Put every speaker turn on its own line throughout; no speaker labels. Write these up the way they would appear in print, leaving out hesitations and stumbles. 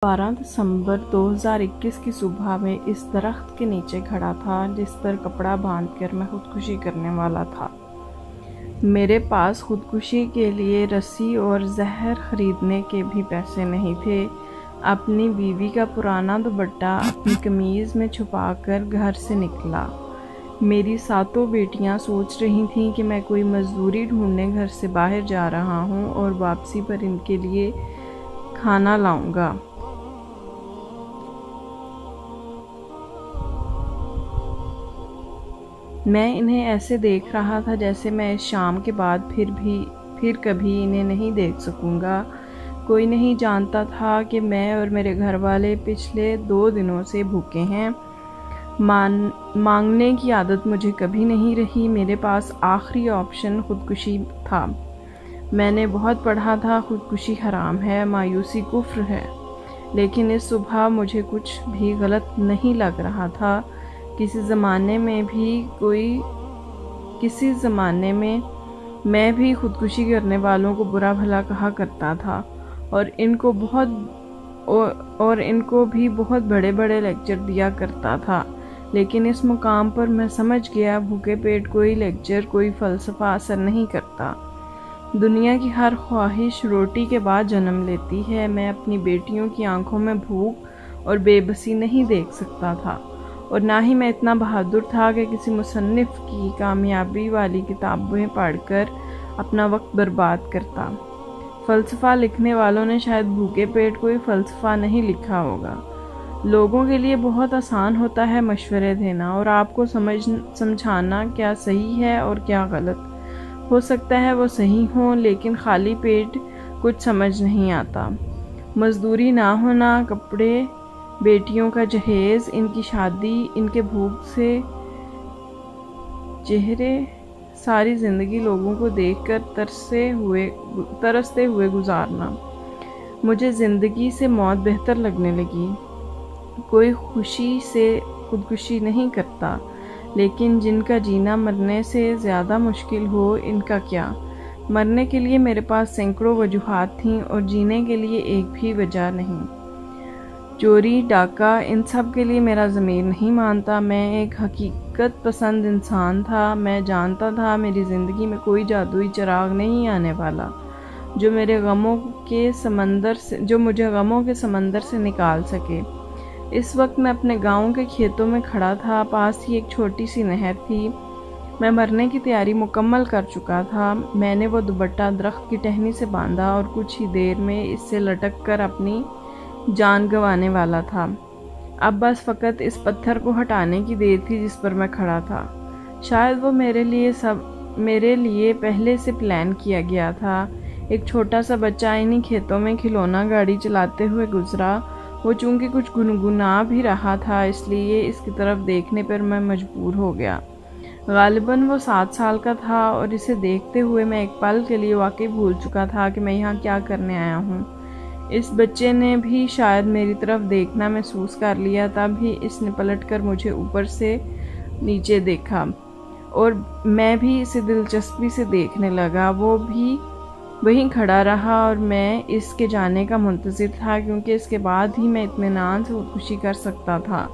12 دسمبر 2021 کی صبح میں اس درخت کے نیچے کھڑا تھا جس پر کپڑا باندھ کر میں خودکشی کرنے والا تھا۔ میرے پاس خودکشی کے لیے رسی اور زہر خریدنے کے بھی پیسے نہیں تھے۔ اپنی بیوی کا پرانا دوپٹہ اپنی قمیض میں چھپا کر گھر سے نکلا۔ میری 7 بیٹیاں سوچ رہی تھیں کہ میں کوئی مزدوری ڈھونڈنے گھر سے باہر جا رہا ہوں اور واپسی پر ان کے لیے کھانا لاؤں گا۔ میں انہیں ایسے دیکھ رہا تھا جیسے میں اس شام کے بعد پھر کبھی انہیں نہیں دیکھ سکوں گا۔ کوئی نہیں جانتا تھا کہ میں اور میرے گھر والے پچھلے 2 دنوں سے بھوکے ہیں۔ مانگنے کی عادت مجھے کبھی نہیں رہی۔ میرے پاس آخری آپشن خودکشی تھا۔ میں نے بہت پڑھا تھا خودکشی حرام ہے، مایوسی کفر ہے، لیکن اس صبح مجھے کچھ بھی غلط نہیں لگ رہا تھا۔ کسی زمانے میں میں بھی خودکشی کرنے والوں کو برا بھلا کہا کرتا تھا اور ان کو بھی بہت بڑے بڑے لیکچر دیا کرتا تھا، لیکن اس مقام پر میں سمجھ گیا بھوکے پیٹ کوئی لیکچر، کوئی فلسفہ اثر نہیں کرتا۔ دنیا کی ہر خواہش روٹی کے بعد جنم لیتی ہے۔ میں اپنی بیٹیوں کی آنکھوں میں بھوک اور بے بسی نہیں دیکھ سکتا تھا، اور نہ ہی میں اتنا بہادر تھا کہ کسی مصنف کی کامیابی والی کتابیں پڑھ کر اپنا وقت برباد کرتا۔ فلسفہ لکھنے والوں نے شاید بھوکے پیٹ کوئی فلسفہ نہیں لکھا ہوگا۔ لوگوں کے لیے بہت آسان ہوتا ہے مشورے دینا اور آپ کو سمجھانا کیا صحیح ہے اور کیا غلط۔ ہو سکتا ہے وہ صحیح ہوں، لیکن خالی پیٹ کچھ سمجھ نہیں آتا۔ مزدوری نہ ہونا، کپڑے، بیٹیوں کا جہیز، ان کی شادی، ان کے بھوک سے چہرے، ساری زندگی لوگوں کو دیکھ کر ترستے ہوئے گزارنا۔ مجھے زندگی سے موت بہتر لگنے لگی۔ کوئی خوشی سے خودکشی نہیں کرتا، لیکن جن کا جینا مرنے سے زیادہ مشکل ہو، ان کا کیا؟ مرنے کے لیے میرے پاس سینکڑوں وجوہات تھیں اور جینے کے لیے ایک بھی وجہ نہیں۔ چوری، ڈاکہ، ان سب کے لیے میرا ضمیر نہیں مانتا۔ میں ایک حقیقت پسند انسان تھا۔ میں جانتا تھا میری زندگی میں کوئی جادوئی چراغ نہیں آنے والا جو مجھے غموں کے سمندر سے نکال سکے۔ اس وقت میں اپنے گاؤں کے کھیتوں میں کھڑا تھا۔ پاس ہی ایک چھوٹی سی نہر تھی۔ میں مرنے کی تیاری مکمل کر چکا تھا۔ میں نے وہ دوپٹہ درخت کی ٹہنی سے باندھا اور کچھ ہی دیر میں اس سے لٹک کر اپنی جان گنوانے والا تھا۔ اب بس فقط اس پتھر کو ہٹانے کی دیر تھی جس پر میں کھڑا تھا۔ شاید وہ میرے لیے پہلے سے پلان کیا گیا تھا۔ ایک چھوٹا سا بچہ انہی کھیتوں میں کھلونا گاڑی چلاتے ہوئے گزرا۔ وہ چونکہ کچھ گنگنا بھی رہا تھا، اس لیے اس کی طرف دیکھنے پر میں مجبور ہو گیا۔ غالباً وہ 7 سال کا تھا اور اسے دیکھتے ہوئے میں ایک پل کے لیے واقعی بھول چکا تھا کہ میں یہاں کیا کرنے آیا ہوں۔ اس بچے نے بھی شاید میری طرف دیکھنا محسوس کر لیا، تب ہی اس نے پلٹ کر مجھے اوپر سے نیچے دیکھا اور میں بھی اسے دلچسپی سے دیکھنے لگا۔ وہ بھی وہیں کھڑا رہا اور میں اس کے جانے کا منتظر تھا، کیونکہ اس کے بعد ہی میں اطمینان سے خودکشی کر سکتا تھا۔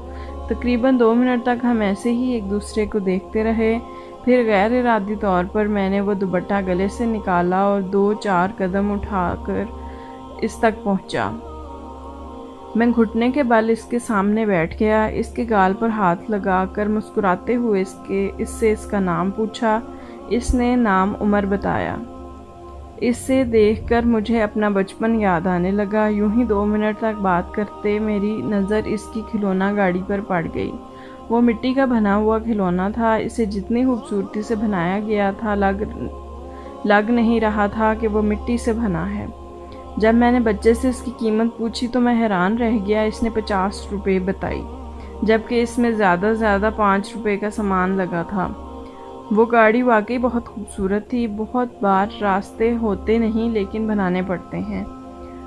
تقریباً 2 منٹ تک ہم ایسے ہی ایک دوسرے کو دیکھتے رہے۔ پھر غیر ارادی طور پر میں نے وہ دوپٹہ گلے سے نکالا اور 2-4 قدم اٹھا کر اس تک پہنچا۔ میں گھٹنے کے بل اس کے سامنے بیٹھ گیا، اس کے گال پر ہاتھ لگا کر مسکراتے ہوئے اس سے اس کا نام پوچھا۔ اس نے نام عمر بتایا۔ اس سے دیکھ کر مجھے اپنا بچپن یاد آنے لگا۔ یوں ہی 2 منٹ تک بات کرتے میری نظر اس کی کھلونا گاڑی پر پڑ گئی۔ وہ مٹی کا بنا ہوا کھلونا تھا۔ اسے جتنی خوبصورتی سے بنایا گیا تھا، لگ نہیں رہا تھا کہ وہ مٹی سے بنا ہے۔ جب میں نے بچے سے اس کی قیمت پوچھی تو میں حیران رہ گیا۔ اس نے 50 روپے بتائی، جبکہ اس میں زیادہ 5 روپے کا سامان لگا تھا۔ وہ گاڑی واقعی بہت خوبصورت تھی۔ بہت بار راستے ہوتے نہیں، لیکن بنانے پڑتے ہیں۔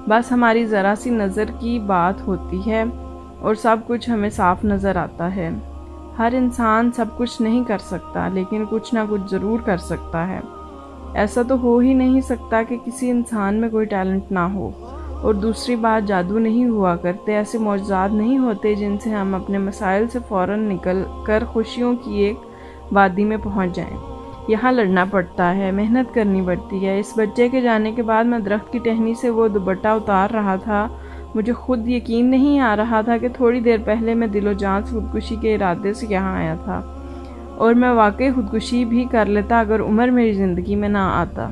بس ہماری ذرا سی نظر کی بات ہوتی ہے اور سب کچھ ہمیں صاف نظر آتا ہے۔ ہر انسان سب کچھ نہیں کر سکتا، لیکن کچھ نہ کچھ ضرور کر سکتا ہے۔ ایسا تو ہو ہی نہیں سکتا کہ کسی انسان میں کوئی ٹیلنٹ نہ ہو۔ اور دوسری بات، جادو نہیں ہوا کرتے، ایسے معجزات نہیں ہوتے جن سے ہم اپنے مسائل سے فوراً نکل کر خوشیوں کی ایک وادی میں پہنچ جائیں۔ یہاں لڑنا پڑتا ہے، محنت کرنی پڑتی ہے۔ اس بچے کے جانے کے بعد میں درخت کی ٹہنی سے وہ دوپٹہ اتار رہا تھا۔ مجھے خود یقین نہیں آ رہا تھا کہ تھوڑی دیر پہلے میں دل و جان سے خودکشی کے ارادے سے یہاں آیا تھا، اور میں واقعی خودکشی بھی کر لیتا اگر عمر میری زندگی میں نہ آتا۔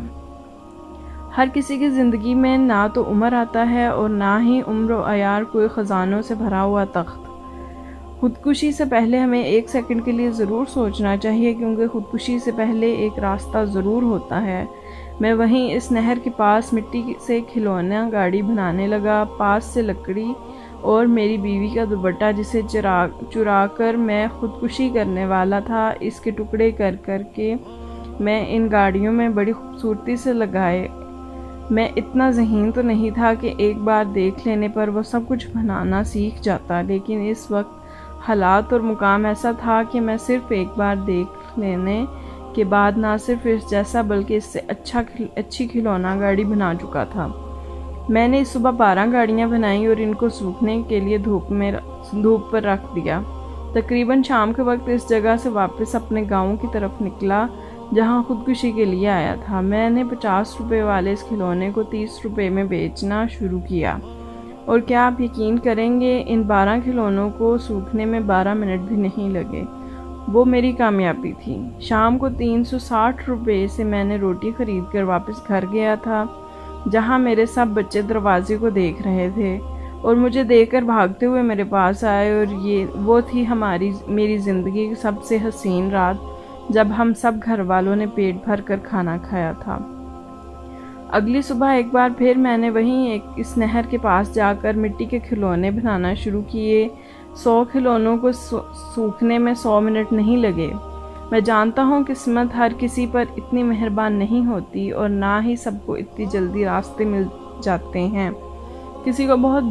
ہر کسی کی زندگی میں نہ تو عمر آتا ہے اور نہ ہی عمر و عیار کوئی خزانوں سے بھرا ہوا تخت۔ خودکشی سے پہلے ہمیں ایک سیکنڈ کے لیے ضرور سوچنا چاہیے، کیونکہ خودکشی سے پہلے ایک راستہ ضرور ہوتا ہے۔ میں وہیں اس نہر کے پاس مٹی سے کھلونا گاڑی بنانے لگا، پاس سے لکڑی اور میری بیوی کا دوپٹہ جسے چرا کر میں خودکشی کرنے والا تھا، اس کے ٹکڑے کر کر کے میں ان گاڑیوں میں بڑی خوبصورتی سے لگائے۔ میں اتنا ذہین تو نہیں تھا کہ ایک بار دیکھ لینے پر وہ سب کچھ بنانا سیکھ جاتا، لیکن اس وقت حالات اور مقام ایسا تھا کہ میں صرف ایک بار دیکھ لینے کے بعد نہ صرف اس جیسا بلکہ اس سے اچھی کھلونا گاڑی بنا چکا تھا۔ میں نے اس صبح 12 گاڑیاں بنائیں اور ان کو سوکھنے کے لیے دھوپ پر رکھ دیا۔ تقریباً شام کے وقت اس جگہ سے واپس اپنے گاؤں کی طرف نکلا جہاں خودکشی کے لیے آیا تھا۔ میں نے 50 روپے والے اس کھلونے کو 30 روپے میں بیچنا شروع کیا، اور کیا آپ یقین کریں گے، ان 12 کھلونوں کو سوکھنے میں 12 منٹ بھی نہیں لگے۔ وہ میری کامیابی تھی۔ شام کو 360 روپے سے میں نے روٹی خرید کر واپس گھر گیا تھا، جہاں میرے سب بچے دروازے کو دیکھ رہے تھے اور مجھے دیکھ کر بھاگتے ہوئے میرے پاس آئے، اور وہ تھی میری زندگی کی سب سے حسین رات جب ہم سب گھر والوں نے پیٹ بھر کر کھانا کھایا تھا۔ اگلی صبح ایک بار پھر میں نے وہیں اس نہر کے پاس جا کر مٹی کے کھلونے بنانا شروع کیے۔ 100 کھلونوں کو سوکھنے میں 100 منٹ نہیں لگے۔ میں جانتا ہوں قسمت ہر کسی پر اتنی مہربان نہیں ہوتی، اور نہ ہی سب کو اتنی جلدی راستے مل جاتے ہیں۔ کسی کو بہت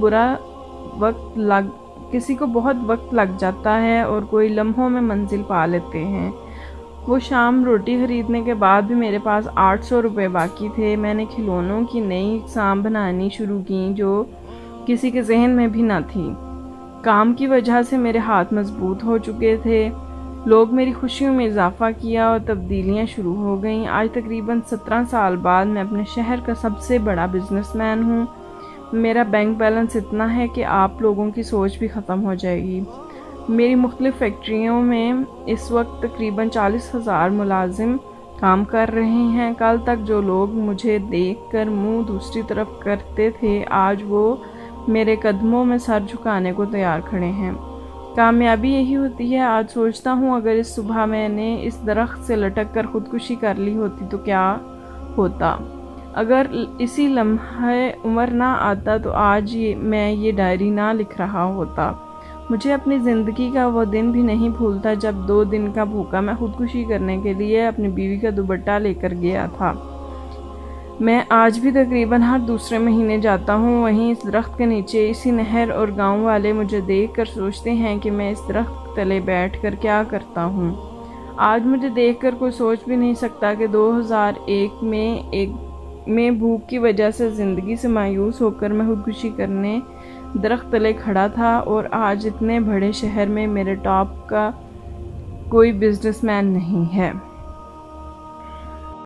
وقت لگ جاتا ہے اور کوئی لمحوں میں منزل پا لیتے ہیں۔ وہ شام روٹی خریدنے کے بعد بھی میرے پاس 800 روپے باقی تھے۔ میں نے کھلونوں کی نئی اقسام بنانی شروع کی جو کسی کے ذہن میں بھی نہ تھی۔ کام کی وجہ سے میرے ہاتھ مضبوط ہو چکے تھے۔ لوگ میری خوشیوں میں اضافہ کیا اور تبدیلیاں شروع ہو گئیں۔ آج تقریباً 17 سال بعد میں اپنے شہر کا سب سے بڑا بزنس مین ہوں۔ میرا بینک بیلنس اتنا ہے کہ آپ لوگوں کی سوچ بھی ختم ہو جائے گی۔ میری مختلف فیکٹریوں میں اس وقت تقریباً 40,000 ملازم کام کر رہے ہیں۔ کل تک جو لوگ مجھے دیکھ کر منہ دوسری طرف کرتے تھے، آج وہ میرے قدموں میں سر جھکانے کو تیار کھڑے ہیں۔ کامیابی یہی ہوتی ہے۔ آج سوچتا ہوں اگر اس صبح میں نے اس درخت سے لٹک کر خودکشی کر لی ہوتی تو کیا ہوتا؟ اگر اسی لمحے عمر نہ آتا تو آج میں یہ ڈائری نہ لکھ رہا ہوتا۔ مجھے اپنی زندگی کا وہ دن بھی نہیں بھولتا جب 2 دن کا بھوکا میں خودکشی کرنے کے لیے اپنی بیوی کا دوپٹہ لے کر گیا تھا۔ میں آج بھی تقریباً ہر دوسرے مہینے جاتا ہوں وہیں اس درخت کے نیچے۔ اسی نہر اور گاؤں والے مجھے دیکھ کر سوچتے ہیں کہ میں اس درخت تلے بیٹھ کر کیا کرتا ہوں۔ آج مجھے دیکھ کر کوئی سوچ بھی نہیں سکتا کہ 2001 میں بھوک کی وجہ سے زندگی سے مایوس ہو کر میں خودکشی کرنے درخت تلے کھڑا تھا، اور آج اتنے بڑے شہر میں میرے ٹاپ کا کوئی بزنس مین نہیں ہے۔